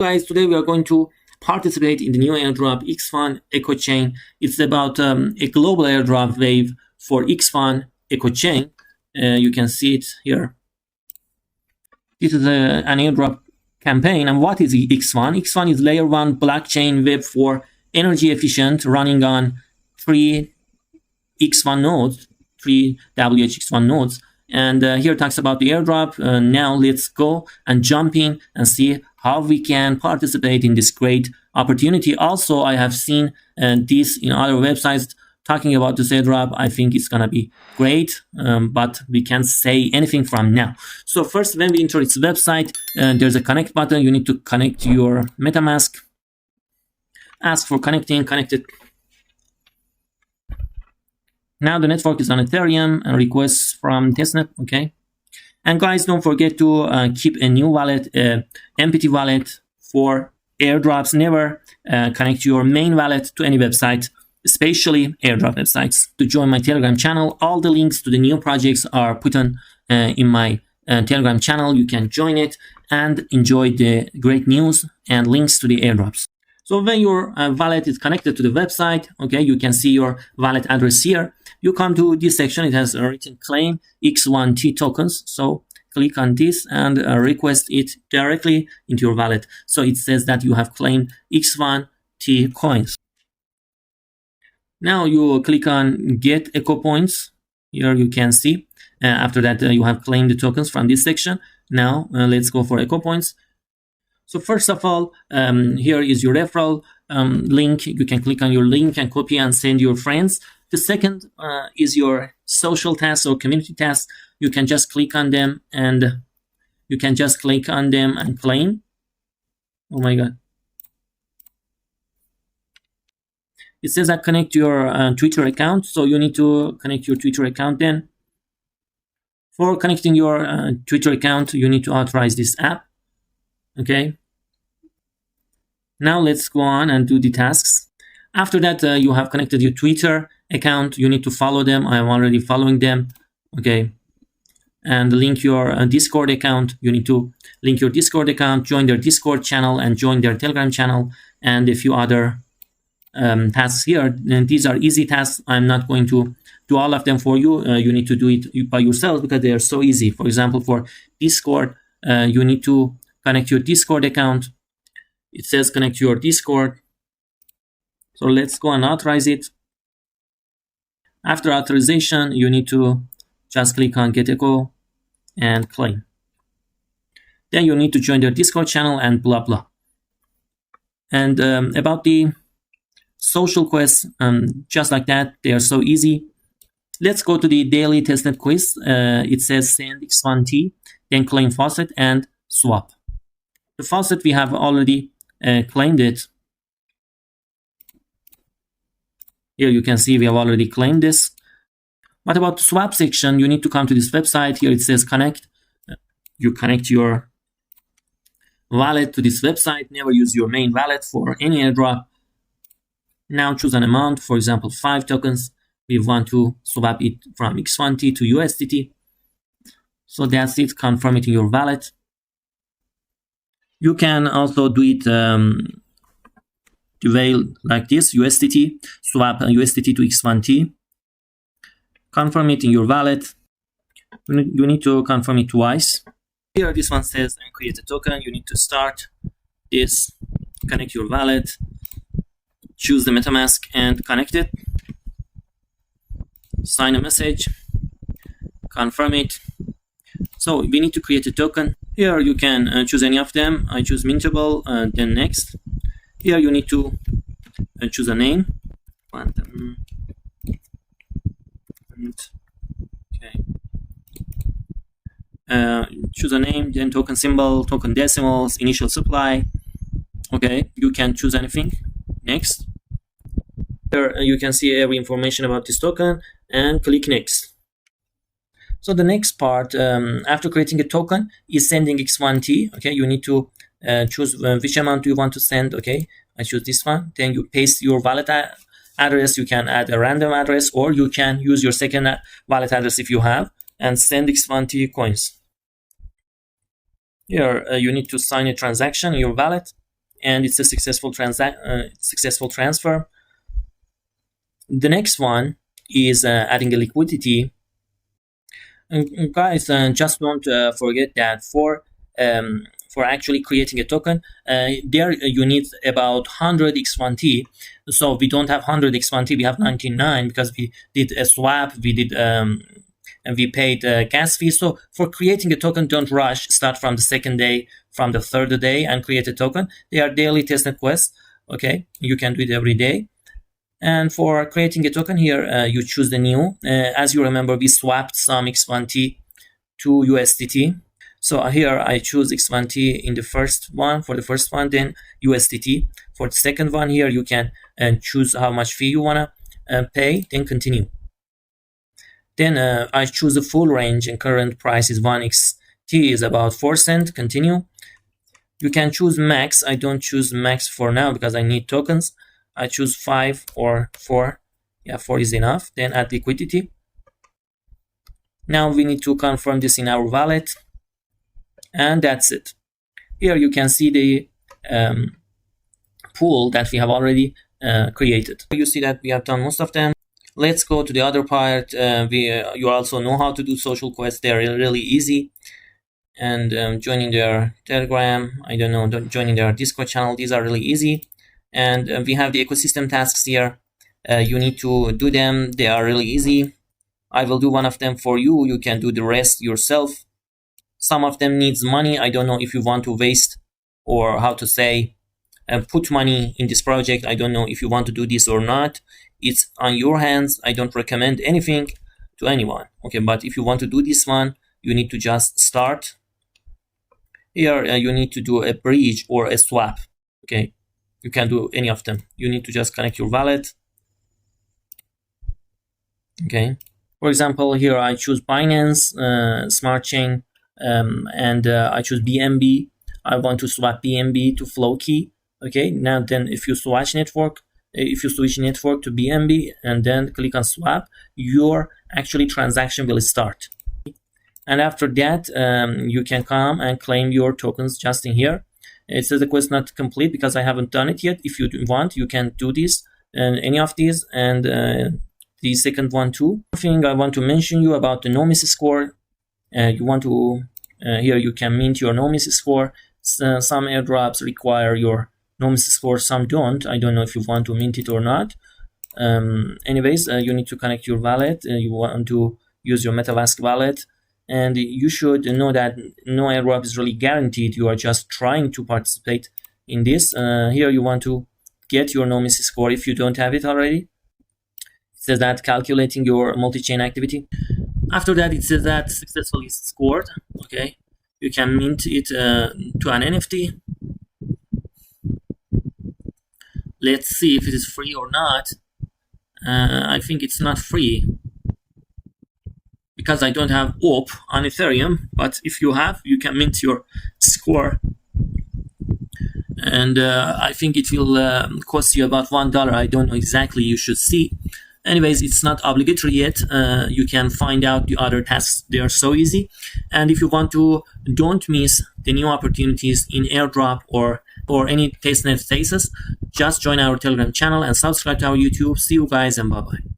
Guys, today we are going to participate in the new airdrop X1 Echo Chain. It's about a global airdrop wave for X1 Echo Chain. You can see it here. This is an airdrop campaign. And what is X1? X1 is layer 1 blockchain web for energy efficient, running on 3 X1 nodes, 3 WHX1 nodes. And here it talks about the airdrop. Now let's go and jump in and see how we can participate in this great opportunity. Also, I have seen this in other websites talking about this airdrop. I think it's gonna be great, but we can't say anything from now. So first, when we enter its website, there's a connect button. You need to connect your MetaMask. Ask for connecting, connected. Now the network is on Ethereum and requests from Testnet, okay? And guys, don't forget to keep a new wallet, empty wallet for airdrops. Never connect your main wallet to any website, especially airdrop websites. To join my Telegram channel, all the links to the new projects are put on in my Telegram channel. You can join it and enjoy the great news and links to the airdrops. So when your wallet is connected to the website, okay, you can see your wallet address here. You come to this section, it has written claim X1T tokens. So click on this and request it directly into your wallet. So it says that you have claimed X1T coins. Now you click on get echo points. Here you can see after that you have claimed the tokens from this section. Now let's go for echo points. So first of all, here is your referral link. You can click on your link and copy and send your friends. The second is your social tasks or community tasks. You can just click on them and claim. Oh my God. It says that connect your Twitter account. So you need to connect your Twitter account then. For connecting your Twitter account, you need to authorize this app. Okay. Now let's go on and do the tasks. After that, you have connected your Twitter account. You need to follow them. I am already following them. Okay. And link your Discord account. You need to link your Discord account, join their Discord channel, and join their Telegram channel, and a few other tasks here. And these are easy tasks. I'm not going to do all of them for you. You need to do it by yourself because they are so easy. For example, for Discord, you need to connect your Discord account. It says connect your Discord. So let's go and authorize it. After authorization, you need to just click on get echo and claim. Then you need to join their Discord channel and blah, blah. And about the social quests, just like that, they are so easy. Let's go to the daily testnet quiz. It says send X1T, then claim faucet and swap. The faucet, we have already claimed it. Here you can see we have already claimed this. What about the swap section? You need to come to this website. Here it says connect. You connect your wallet to this website. Never use your main wallet for any airdrop. Now choose an amount, for example, 5 tokens. We want to swap it from X1T to USDT. So that's it. Confirm it in your wallet. You can also do it the way like this, USDT, swap USDT to X1T. Confirm it in your wallet. You need to confirm it twice. Here, this one says create a token. You need to start this, connect your wallet, choose the MetaMask and connect it. Sign a message, confirm it. So we need to create a token. Here you can choose any of them. I choose Mintable, then next. Here you need to choose a name. Quantum. Okay. Choose a name, then token symbol, token decimals, initial supply. Okay, you can choose anything. Next. Here you can see every information about this token and click next. So the next part, after creating a token, is sending X1T. Okay, you need to choose which amount you want to send. Okay, I choose this one. Then you paste your wallet address. You can add a random address, or you can use your second wallet address if you have, and send X1T coins. Here you need to sign a transaction in your wallet. and it's a successful transfer. The next one is adding a liquidity. And guys, just don't forget that for actually creating a token, there you need about 100 X1T. So we don't have 100 X1T, we have 99 because we did a swap, we did and we paid gas fees. So for creating a token, don't rush. Start from the second day, from the third day, and create a token. They are daily testnet quests. Okay, you can do it every day. And for creating a token here, you choose the new. As you remember, we swapped some X1T to USDT. So here I choose X1T in the first one, for the first one, then USDT. For the second one here, you can choose how much fee you wanna pay, then continue. Then I choose the full range, and current price is 1XT is about 4 cents, continue. You can choose max. I don't choose max for now because I need tokens. I choose 5 or 4. Yeah, 4 is enough. Then add liquidity. Now we need to confirm this in our wallet. And that's it. Here you can see the pool that we have already created. You see that we have done most of them. Let's go to the other part. You also know how to do social quests. They're really easy. And joining their Telegram, I don't know, joining their Discord channel, these are really easy. And we have the ecosystem tasks here. You need to do them. They are really easy. I will do one of them for you. You can do the rest yourself. Some of them needs money. I don't know if you want to waste, or how to say, put money in this project. I don't know if you want to do this or not. It's on your hands. I don't recommend anything to anyone. Okay, but if you want to do this one, you need to just start. Here you need to do a bridge or a swap. Okay, you can do any of them. You need to just connect your wallet. Okay, for example, here I choose Binance Smart Chain, and I choose BNB. I want to swap BNB to Flowkey. Okay, now then if you switch network to BNB and then click on swap, your actually transaction will start. And after that, you can come and claim your tokens just in here. It says the quest not complete because I haven't done it yet. If you want, you can do this and any of these, and the second one too. Thing I want to mention you about the no miss score. You want to here you can mint your no miss score. Some airdrops require your no miss score, some don't. I don't know if you want to mint it or not. Anyways, you need to connect your wallet. You want to use your MetaMask wallet, and you should know that no airdrop is really guaranteed. You are just trying to participate in this. Here you want to get your no miss score if you don't have it already. It says that calculating your multi-chain activity. After that, it says that successfully scored. Okay, you can mint it to an NFT. Let's see if it is free or not. I think it's not free because I don't have OP on Ethereum, but if you have, you can mint your score. And I think it will cost you about $1. I don't know exactly, you should see. Anyways, it's not obligatory yet. You can find out the other tasks. They are so easy. And if you want to, don't miss the new opportunities in airdrop or any testnet phases, just join our Telegram channel and subscribe to our YouTube. See you guys, and bye-bye.